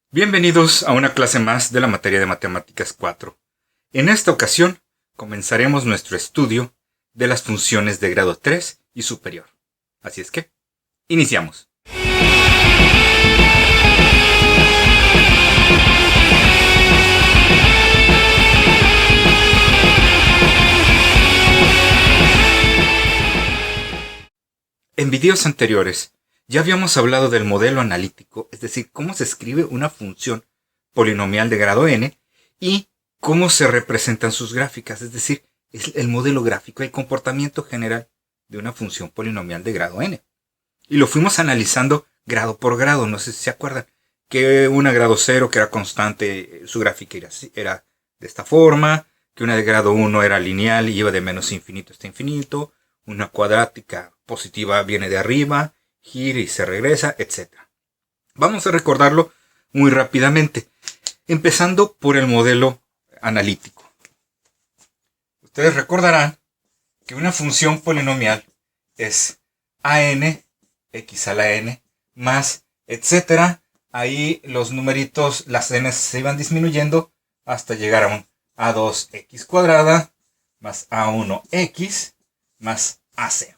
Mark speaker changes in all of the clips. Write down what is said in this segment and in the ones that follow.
Speaker 1: Bienvenidos a una clase más de la materia de Matemáticas 4. En esta ocasión comenzaremos nuestro estudio de las funciones de grado 3 y superior. Así es que, iniciamos. En videos anteriores ya habíamos hablado del modelo analítico, es decir, cómo se escribe una función polinomial de grado n y cómo se representan sus gráficas, es decir, el modelo gráfico, el comportamiento general de una función polinomial de grado n. Y lo fuimos analizando grado por grado, no sé si se acuerdan, que una de grado 0, que era constante, su gráfica era de esta forma, que una de grado 1 era lineal y iba de menos infinito hasta infinito, una cuadrática positiva viene de arriba, gira y se regresa, etc. Vamos a recordarlo muy rápidamente, empezando por el modelo analítico. Ustedes recordarán que una función polinomial es an, x a la n, más, etc. Ahí los numeritos, las n se iban disminuyendo hasta llegar a un a2x cuadrada más a1x más ac.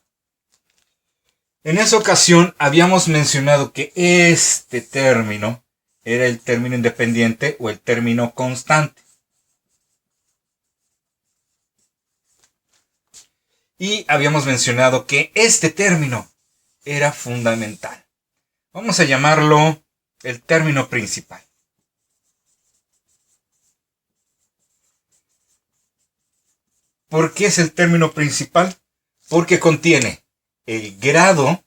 Speaker 1: En esa ocasión habíamos mencionado que este término era el término independiente o el término constante. Y habíamos mencionado que este término era fundamental. Vamos a llamarlo el término principal. ¿Por qué es el término principal? Porque contiene el grado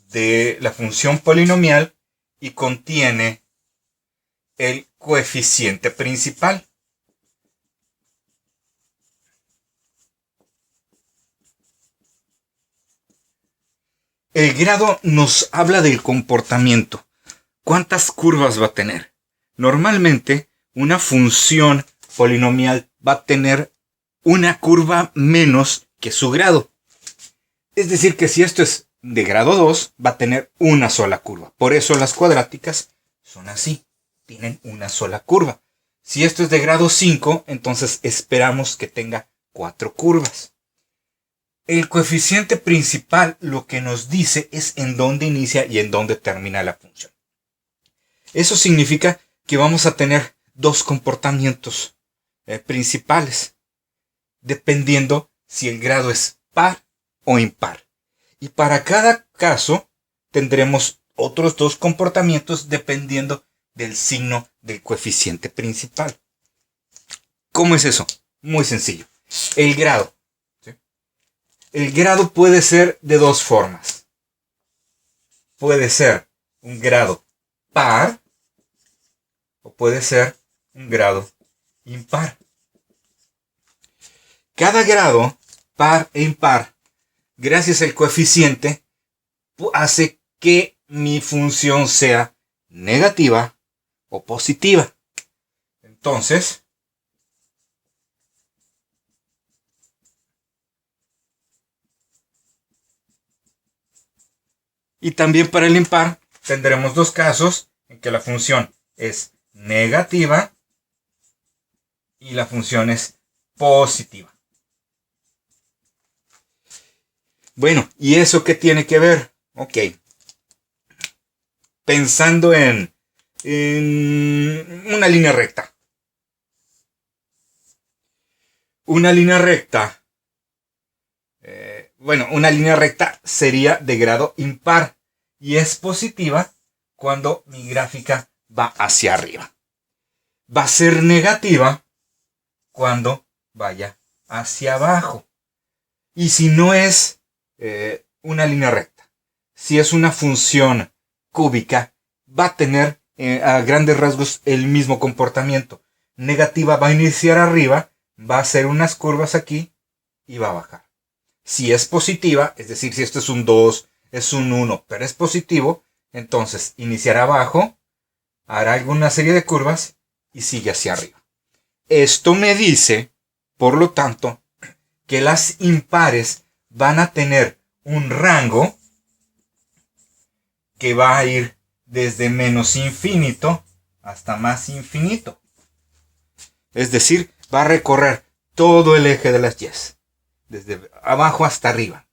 Speaker 1: de la función polinomial y contiene el coeficiente principal. El grado nos habla del comportamiento. ¿Cuántas curvas va a tener? Normalmente, una función polinomial va a tener una curva menos que su grado. Es decir, que si esto es de grado 2, va a tener una sola curva. Por eso las cuadráticas son así, tienen una sola curva. Si esto es de grado 5, entonces esperamos que tenga 4 curvas. El coeficiente principal lo que nos dice es en dónde inicia y en dónde termina la función. Eso significa que vamos a tener dos comportamientos principales, dependiendo si el grado es par o impar. Y para cada caso tendremos otros dos comportamientos dependiendo del signo del coeficiente principal. ¿Cómo es eso? Muy sencillo. El grado. ¿Sí? El grado puede ser de dos formas. Puede ser un grado par o puede ser un grado impar. Cada grado, par e impar, gracias al coeficiente, hace que mi función sea negativa o positiva. Entonces, y también para el impar tendremos dos casos en que la función es negativa y la función es positiva. Bueno, ¿y eso qué tiene que ver? Ok. Pensando en una línea recta. Una línea recta. Una línea recta sería de grado impar. Y es positiva cuando mi gráfica va hacia arriba. Va a ser negativa cuando vaya hacia abajo. Y si no es una línea recta, si es una función cúbica, va a tener a grandes rasgos el mismo comportamiento. Negativa va a iniciar arriba, va a hacer unas curvas aquí y va a bajar. Si es positiva, es decir, si esto es un 2, es un 1, pero es positivo, entonces iniciará abajo, hará alguna serie de curvas y sigue hacia arriba. Esto me dice, por lo tanto, que las impares van a tener un rango que va a ir desde menos infinito hasta más infinito. Es decir, va a recorrer todo el eje de las Y, desde abajo hasta arriba.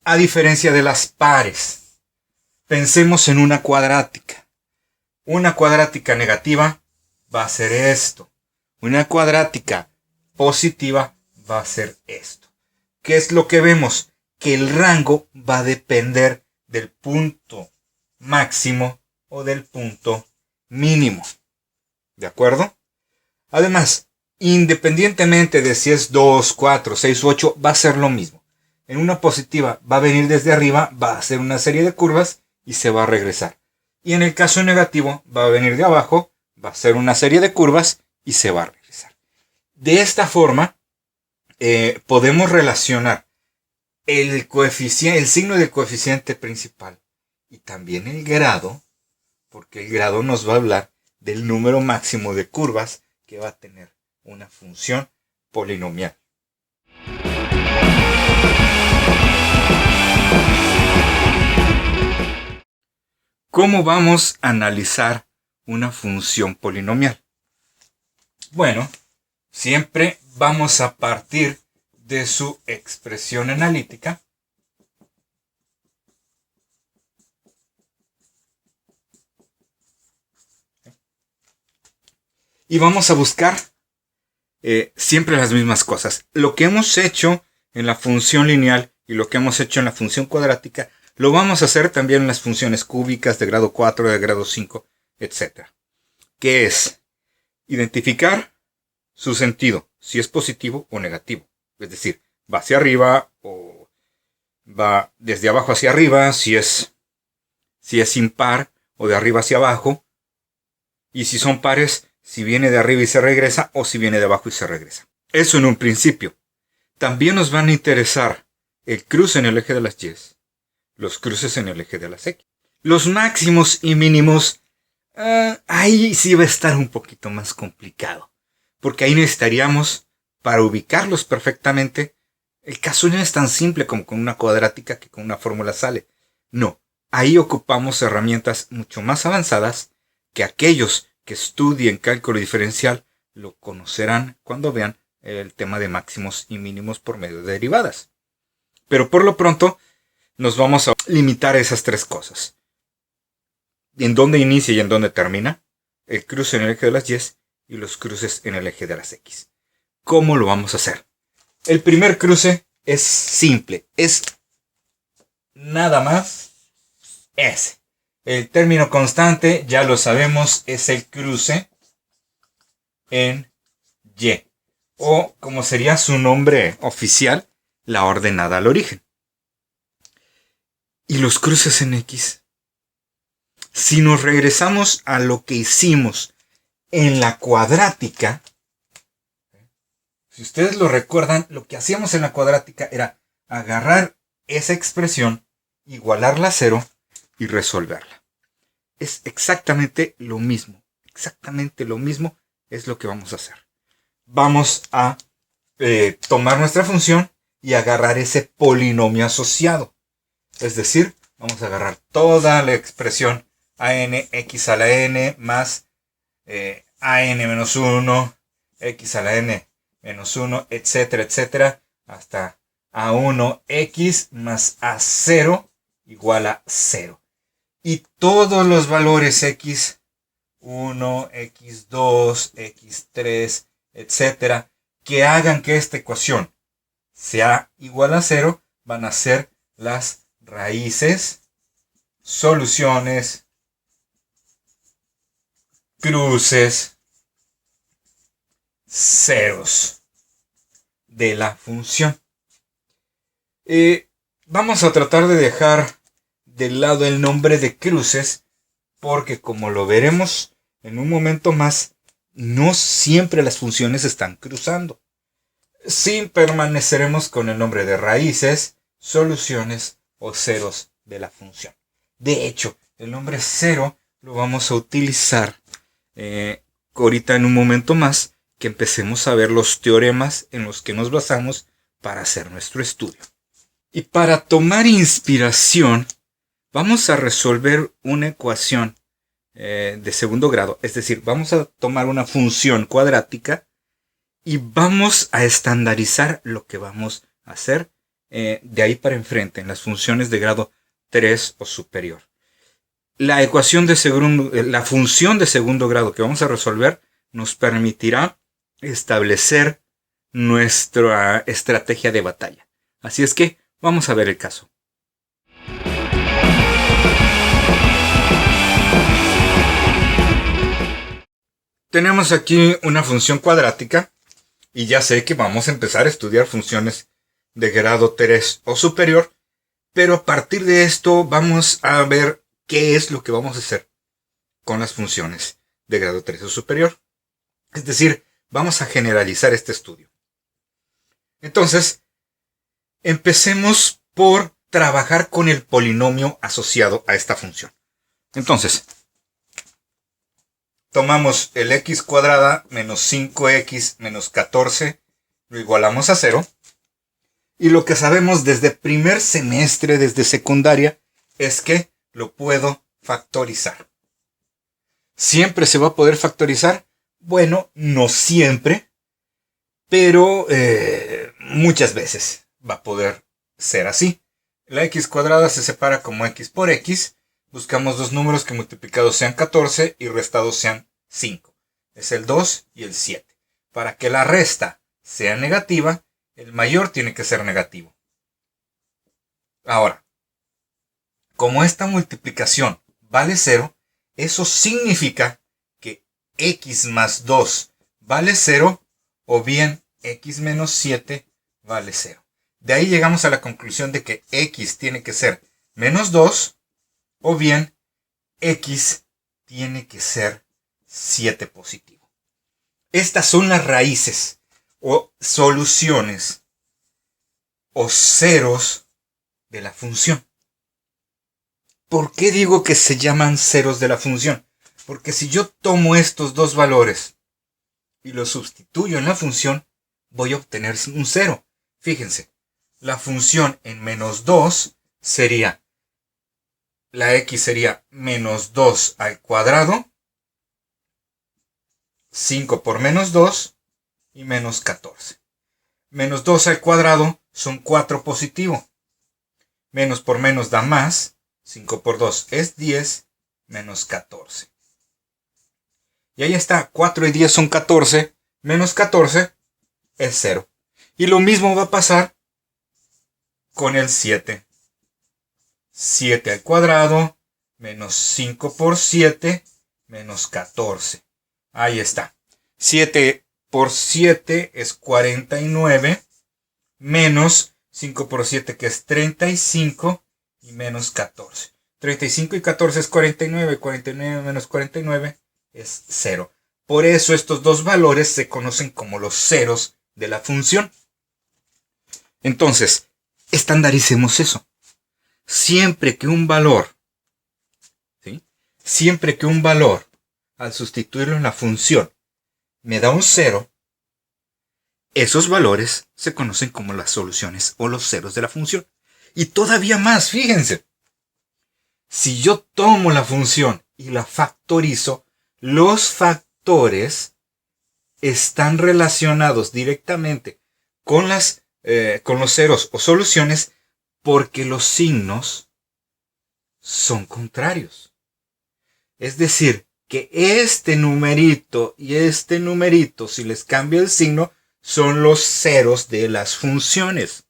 Speaker 1: A diferencia de las pares, pensemos en una cuadrática. Una cuadrática negativa va a ser esto. Una cuadrática positiva va a ser esto. ¿Qué es lo que vemos? Que el rango va a depender del punto máximo o del punto mínimo. ¿De acuerdo? Además, independientemente de si es 2, 4, 6 u 8, va a ser lo mismo. En una positiva va a venir desde arriba, va a hacer una serie de curvas y se va a regresar. Y en el caso negativo va a venir de abajo, va a hacer una serie de curvas y se va a regresar. De esta forma, podemos relacionar el signo del coeficiente principal y también el grado, porque el grado nos va a hablar del número máximo de curvas que va a tener una función polinomial. ¿Cómo vamos a analizar una función polinomial? Bueno, siempre vamos a partir de su expresión analítica. Y vamos a buscar siempre las mismas cosas. Lo que hemos hecho en la función lineal y lo que hemos hecho en la función cuadrática, lo vamos a hacer también en las funciones cúbicas de grado 4, de grado 5, etc. ¿Qué es? Identificar su sentido, si es positivo o negativo. Es decir, va hacia arriba o va desde abajo hacia arriba, si es impar o de arriba hacia abajo. Y si son pares, si viene de arriba y se regresa o si viene de abajo y se regresa. Eso en un principio. También nos van a interesar el cruce en el eje de las Y, los cruces en el eje de las X. Los máximos y mínimos, ahí sí va a estar un poquito más complicado. Porque ahí necesitaríamos, para ubicarlos perfectamente, el caso no es tan simple como con una cuadrática que con una fórmula sale. No, ahí ocupamos herramientas mucho más avanzadas que aquellos que estudien cálculo diferencial lo conocerán cuando vean el tema de máximos y mínimos por medio de derivadas. Pero por lo pronto nos vamos a limitar a esas tres cosas. En dónde inicia y en dónde termina, el cruce en el eje de las Y y los cruces en el eje de las X. ¿Cómo lo vamos a hacer? El primer cruce es simple, es nada más ese. El término constante, ya lo sabemos, es el cruce en Y. O, como sería su nombre oficial, la ordenada al origen. Y los cruces en X. Si nos regresamos a lo que hicimos en la cuadrática, si ustedes lo recuerdan, lo que hacíamos en la cuadrática era agarrar esa expresión, igualarla a 0 y resolverla. Es exactamente lo mismo. Exactamente lo mismo es lo que vamos a hacer. Vamos a tomar nuestra función y agarrar ese polinomio asociado. Es decir, vamos a agarrar toda la expresión ANX a la n más AN menos 1, X a la n menos 1, etcétera, etcétera, hasta A1X más A0 igual a 0. Y todos los valores X1, X2, X3, etcétera, que hagan que esta ecuación sea igual a 0, van a ser las raíces, soluciones, cruces, ceros de la función. Vamos a tratar de dejar de lado el nombre de cruces porque, como lo veremos en un momento más, no siempre las funciones están cruzando. Sí permaneceremos con el nombre de raíces, soluciones o ceros de la función. De hecho, el nombre cero lo vamos a utilizar ahorita en un momento más que empecemos a ver los teoremas en los que nos basamos para hacer nuestro estudio. Y para tomar inspiración, Vamos a resolver una ecuación de segundo grado. Es decir, vamos a tomar una función cuadrática y vamos a estandarizar lo que vamos a hacer de ahí para enfrente en las funciones de grado 3 o superior. La función de segundo grado que vamos a resolver nos permitirá establecer nuestra estrategia de batalla. Así es que vamos a ver el caso. Tenemos aquí una función cuadrática y ya sé que vamos a empezar a estudiar funciones de grado 3 o superior, pero a partir de esto vamos a ver qué es lo que vamos a hacer con las funciones de grado 3 o superior. Es decir, vamos a generalizar este estudio. Entonces, empecemos por trabajar con el polinomio asociado a esta función. Entonces, tomamos el x cuadrada menos 5x menos 14, lo igualamos a 0. Y lo que sabemos desde primer semestre, desde secundaria, es que lo puedo factorizar. ¿Siempre se va a poder factorizar? Bueno, no siempre, pero muchas veces va a poder ser así. La x cuadrada se separa como x por x. Buscamos dos números que multiplicados sean 14 y restados sean 5. Es el 2 y el 7. Para que la resta sea negativa, el mayor tiene que ser negativo. Ahora, como esta multiplicación vale 0, eso significa que x más 2 vale 0 o bien x menos 7 vale 0. De ahí llegamos a la conclusión de que x tiene que ser menos 2 o bien x tiene que ser 7 positivo. Estas son las raíces o soluciones o ceros de la función. ¿Por qué digo que se llaman ceros de la función? Porque si yo tomo estos dos valores y los sustituyo en la función, voy a obtener un 0. Fíjense, la función en menos 2 sería, la x sería menos 2 al cuadrado, 5 por menos 2 y menos 14. Menos 2 al cuadrado son 4 positivo. Menos por menos da más. 5 por 2 es 10 menos 14. Y ahí está, 4 y 10 son 14. Menos 14 es 0. Y lo mismo va a pasar con el 7. 7 al cuadrado menos 5 por 7 menos 14. Ahí está. 7 por 7 es 49, menos 5 por 7 que es 35 y menos 14. 35 y 14 es 49, 49 menos 49 es 0. Por eso estos dos valores se conocen como los ceros de la función. Entonces, estandaricemos eso. Siempre que un valor, ¿sí? Siempre que un valor, al sustituirlo en la función, me da un 0, esos valores se conocen como las soluciones o los ceros de la función. Y todavía más, fíjense. Si yo tomo la función y la factorizo, los factores están relacionados directamente con los ceros o soluciones porque los signos son contrarios. Es decir, que este numerito y este numerito, si les cambio el signo, son los ceros de las funciones.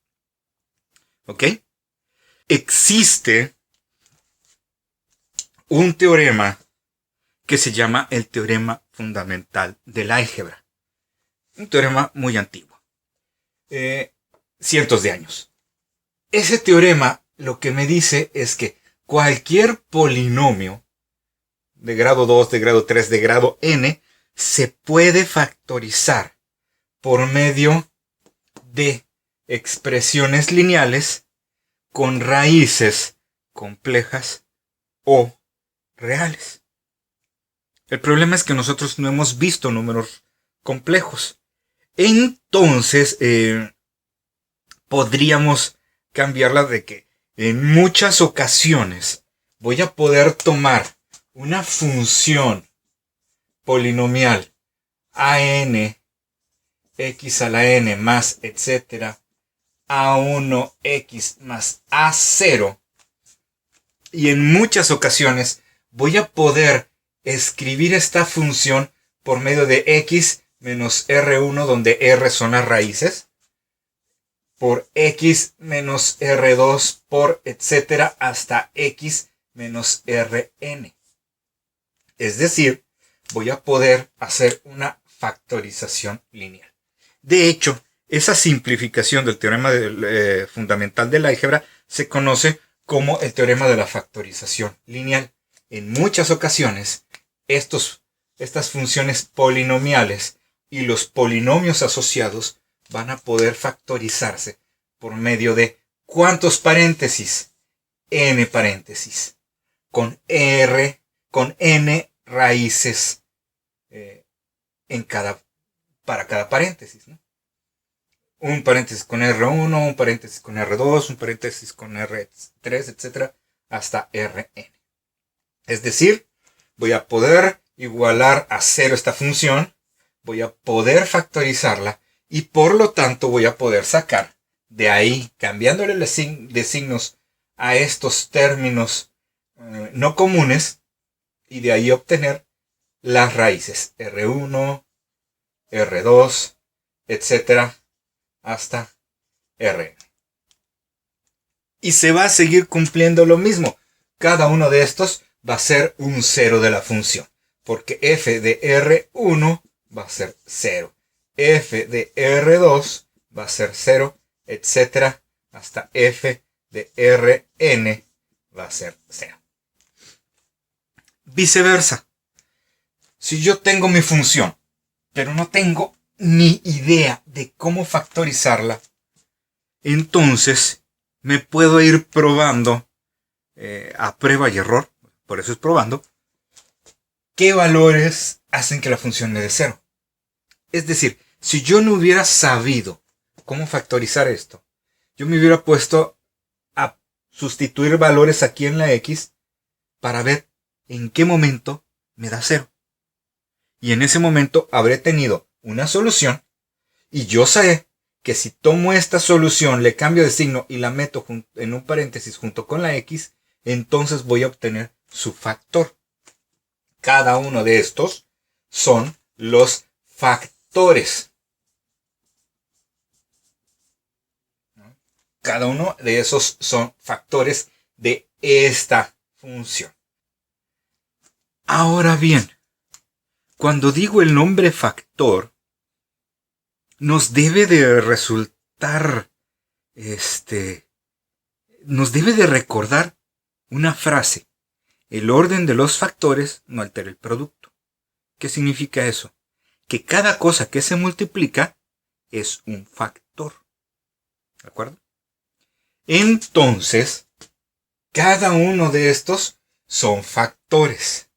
Speaker 1: ¿Ok? Existe un teorema que se llama el teorema fundamental del álgebra. Un teorema muy antiguo. Cientos de años. Ese teorema lo que me dice es que cualquier polinomio de grado 2, de grado 3, de grado n, se puede factorizar por medio de expresiones lineales con raíces complejas o reales. El problema es que nosotros no hemos visto números complejos. Entonces, podríamos cambiarla de que en muchas ocasiones voy a poder tomar una función polinomial a(n), x a la n más etcétera, a1x más a0, y en muchas ocasiones voy a poder escribir esta función por medio de x menos r1, donde r son las raíces, por x menos r2 por etcétera hasta x menos rn. Es decir, voy a poder hacer una factorización lineal. De hecho, esa simplificación del teorema fundamental del álgebra se conoce como el teorema de la factorización lineal. En muchas ocasiones, estas funciones polinomiales y los polinomios asociados van a poder factorizarse por medio de ¿cuántos paréntesis? N paréntesis. Con n raíces para cada paréntesis, ¿no? Un paréntesis con R1, un paréntesis con R2, un paréntesis con R3, etc. hasta Rn. Es decir, voy a poder igualar a 0 esta función, voy a poder factorizarla y por lo tanto voy a poder sacar de ahí, cambiándole de signos a estos términos no comunes, y de ahí obtener las raíces R1, R2, etc. hasta Rn. Y se va a seguir cumpliendo lo mismo. Cada uno de estos va a ser un 0 de la función, porque f de R1 va a ser 0. F de R2 va a ser 0, etc. hasta f de Rn va a ser 0. Viceversa. Si yo tengo mi función, pero no tengo ni idea de cómo factorizarla, entonces me puedo ir probando a prueba y error, por eso es probando, qué valores hacen que la función me dé 0. Es decir, si yo no hubiera sabido cómo factorizar esto, yo me hubiera puesto a sustituir valores aquí en la x para ver en qué momento me da 0. Y en ese momento habré tenido una solución y yo sé que si tomo esta solución, le cambio de signo y la meto en un paréntesis junto con la x, entonces voy a obtener su factor. Cada uno de estos son los factores. Cada uno de esos son factores de esta función. Ahora bien, cuando digo el nombre factor, nos debe de resultar, nos debe de recordar una frase. El orden de los factores no altera el producto. ¿Qué significa eso? Que cada cosa que se multiplica es un factor. ¿De acuerdo? Entonces, cada uno de estos son factores.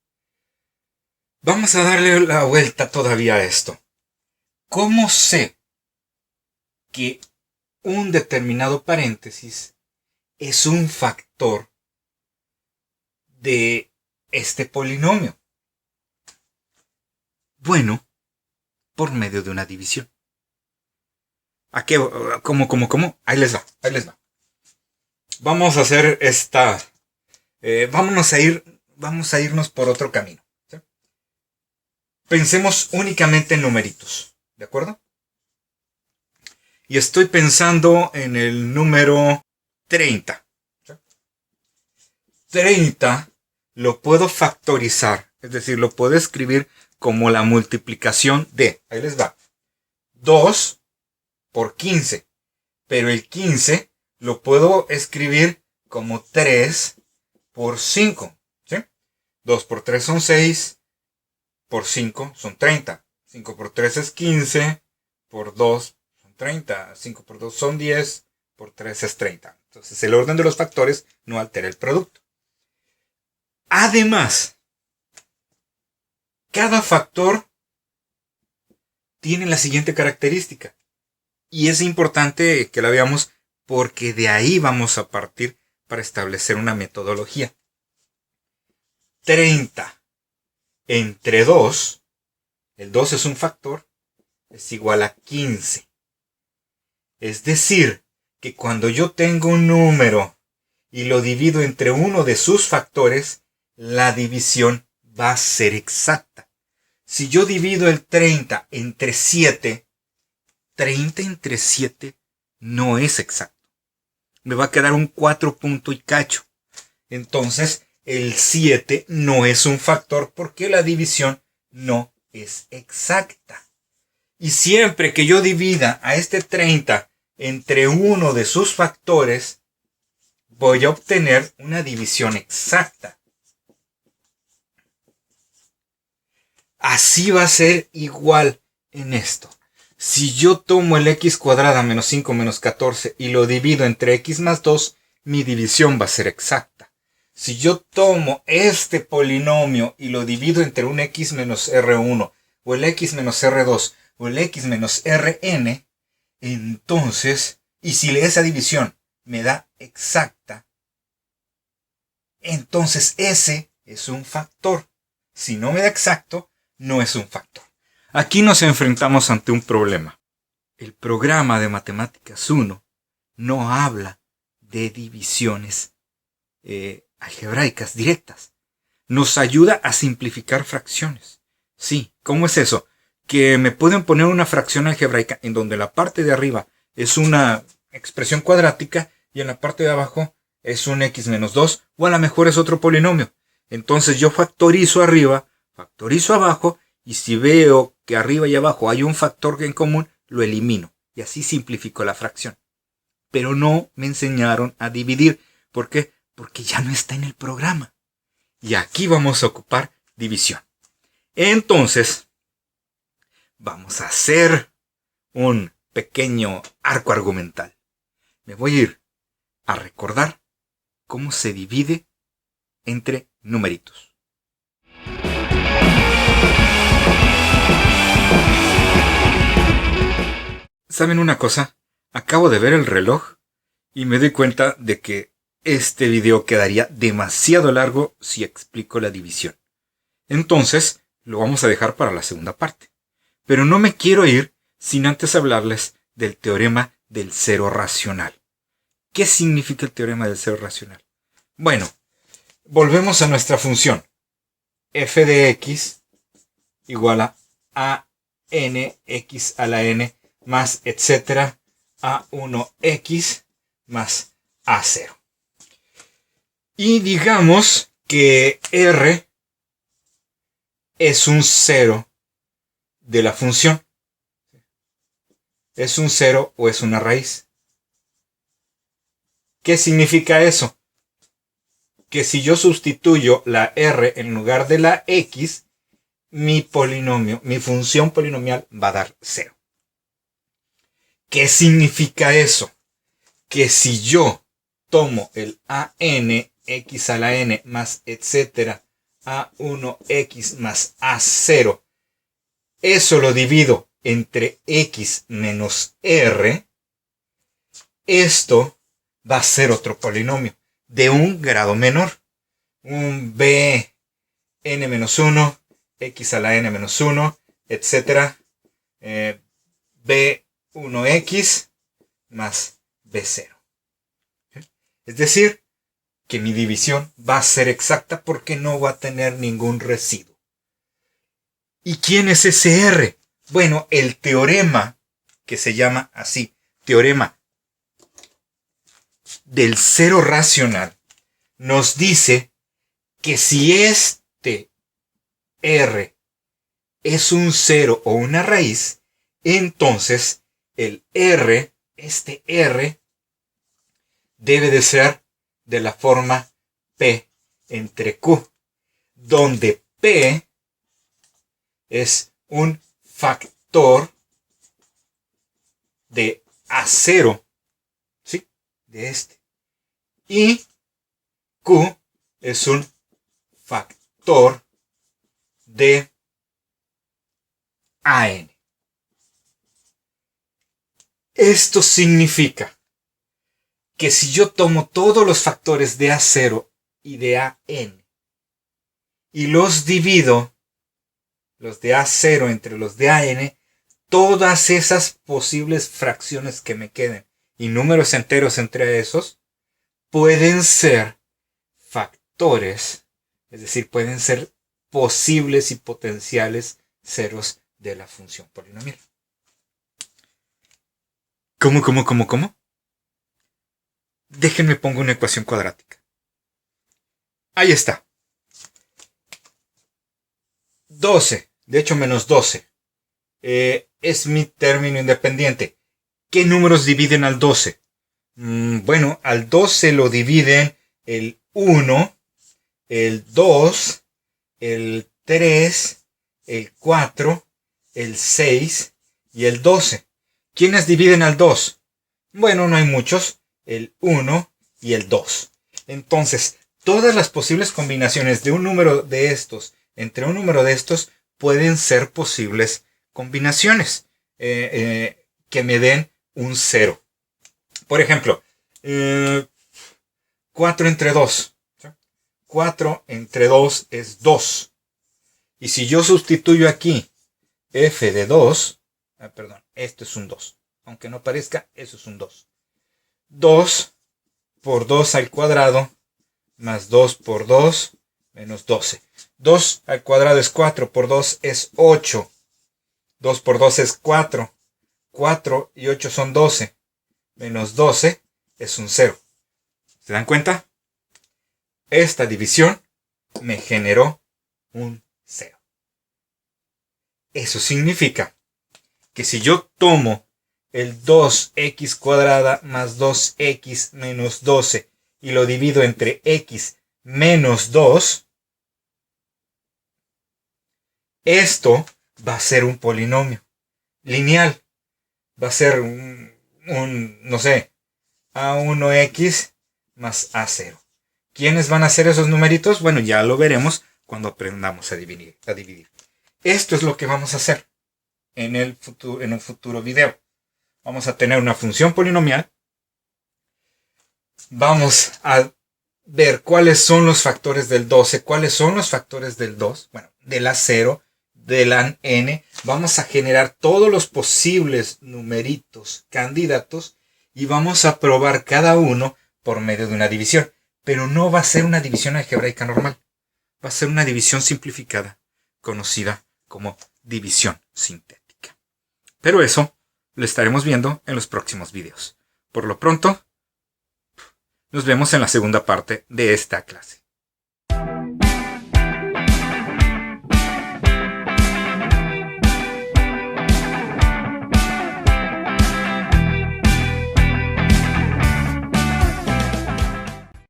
Speaker 1: Vamos a darle la vuelta todavía a esto. ¿Cómo sé que un determinado paréntesis es un factor de este polinomio? Bueno, por medio de una división. ¿A qué? ¿Cómo? Ahí les va. Vamos a hacer esta... vamos a irnos por otro camino. ¿Sí? Pensemos únicamente en numeritos. ¿De acuerdo? Y estoy pensando en el número 30. ¿Sí? 30 lo puedo factorizar. Es decir, lo puedo escribir como la multiplicación de... Ahí les va. 2 por 15. Pero el 15 lo puedo escribir como 3 por 5. ¿Sí? 2 por 3 son 6. Por 5 son 30. 5 por 3 es 15. Por 2 son 30. 5 por 2 son 10. Por 3 es 30. Entonces el orden de los factores no altera el producto. Además, cada factor tiene la siguiente característica. Y es importante que la veamos porque de ahí vamos a partir para establecer una metodología. 30 entre 2, el 2 es un factor, es igual a 15. Es decir, que cuando yo tengo un número y lo divido entre uno de sus factores, la división va a ser exacta. Si yo divido el 30 entre 7, 30 entre 7 no es exacto. Me va a quedar un 4 punto y cacho. Entonces, el 7 no es un factor porque la división no es exacta. Y siempre que yo divida a este 30 entre uno de sus factores, voy a obtener una división exacta. Así va a ser igual en esto. Si yo tomo el x cuadrada menos 5 menos 14 y lo divido entre x más 2, mi división va a ser exacta. Si yo tomo este polinomio y lo divido entre un x menos r1 o el x menos r2 o el x menos rn, entonces, y si esa división me da exacta, entonces ese es un factor. Si no me da exacto, no es un factor. Aquí nos enfrentamos ante un problema. El programa de Matemáticas 1 no habla de divisiones algebraicas directas. Nos ayuda a simplificar fracciones. Sí, ¿cómo es eso? Que me pueden poner una fracción algebraica en donde la parte de arriba es una expresión cuadrática y en la parte de abajo es un x menos 2 o a lo mejor es otro polinomio. Entonces yo factorizo arriba, factorizo abajo y si veo que arriba y abajo hay un factor en común, lo elimino y así simplifico la fracción. Pero no me enseñaron a dividir. ¿Por qué? Porque ya no está en el programa. Y aquí vamos a ocupar división. Entonces, vamos a hacer un pequeño arco argumental. Me voy a ir a recordar cómo se divide entre numeritos. ¿Saben una cosa? Acabo de ver el reloj y me doy cuenta de que este video quedaría demasiado largo si explico la división. Entonces, lo vamos a dejar para la segunda parte. Pero no me quiero ir sin antes hablarles del teorema del cero racional. ¿Qué significa el teorema del cero racional? Bueno, volvemos a nuestra función. F de x igual a nx a la n más etcétera a1x más a0. Y digamos que r es un cero de la función. ¿Es un cero o es una raíz? ¿Qué significa eso? Que si yo sustituyo la r en lugar de la x, mi polinomio, mi función polinomial va a dar 0. ¿Qué significa eso? Que si yo tomo el a n x a la n más etcétera a1x más a0, eso lo divido entre x menos r, esto va a ser otro polinomio de un grado menor. Un b n menos 1, x a la n menos 1, etcétera, b1x más b0. Es decir, que mi división va a ser exacta porque no va a tener ningún residuo. ¿Y quién es ese r? Bueno, el teorema, que se llama así, teorema del cero racional, nos dice que si este r es un cero o una raíz, entonces el r, este r, debe de ser de la forma P entre Q, donde P es un factor de A0, ¿sí? De este. Y Q es un factor de AN. Esto significa que si yo tomo todos los factores de A0 y de AN y los divido, los de A0 entre los de AN, todas esas posibles fracciones que me queden y números enteros entre esos pueden ser factores, es decir, pueden ser posibles y potenciales ceros de la función polinomial. ¿Cómo? Déjenme pongo una ecuación cuadrática. Ahí está. 12, de hecho menos 12, es mi término independiente. ¿Qué números dividen al 12? Bueno, al 12 lo dividen el 1, el 2, el 3, el 4, el 6 y el 12. ¿Quiénes dividen al 2? Bueno, no hay muchos, el 1 y el 2. Entonces, todas las posibles combinaciones de un número de estos entre un número de estos pueden ser posibles combinaciones que me den un 0. Por ejemplo, 4 entre 2. 4 entre 2 es 2. Y si yo sustituyo aquí f de 2, esto es un 2. Aunque no parezca, eso es un 2. 2 por 2 al cuadrado más 2 por 2 menos 12. 2 al cuadrado es 4 por 2 es 8. 2 por 2 es 4. 4 y 8 son 12. Menos 12 es un 0. ¿Se dan cuenta? Esta división me generó un 0. Eso significa que si yo tomo el 2x cuadrada más 2x menos 12 y lo divido entre x menos 2, esto va a ser un polinomio lineal. Va a ser no sé, A1x más A0. ¿Quiénes van a ser esos numeritos? Bueno, ya lo veremos cuando aprendamos a dividir. Esto es lo que vamos a hacer en un futuro video. Vamos a tener una función polinomial. Vamos a ver cuáles son los factores del 12, cuáles son los factores del 2, bueno, del A0, del AN. Vamos a generar todos los posibles numeritos candidatos y vamos a probar cada uno por medio de una división. Pero no va a ser una división algebraica normal. Va a ser una división simplificada, conocida como división sintética. Pero eso lo estaremos viendo en los próximos videos. Por lo pronto, nos vemos en la segunda parte de esta clase.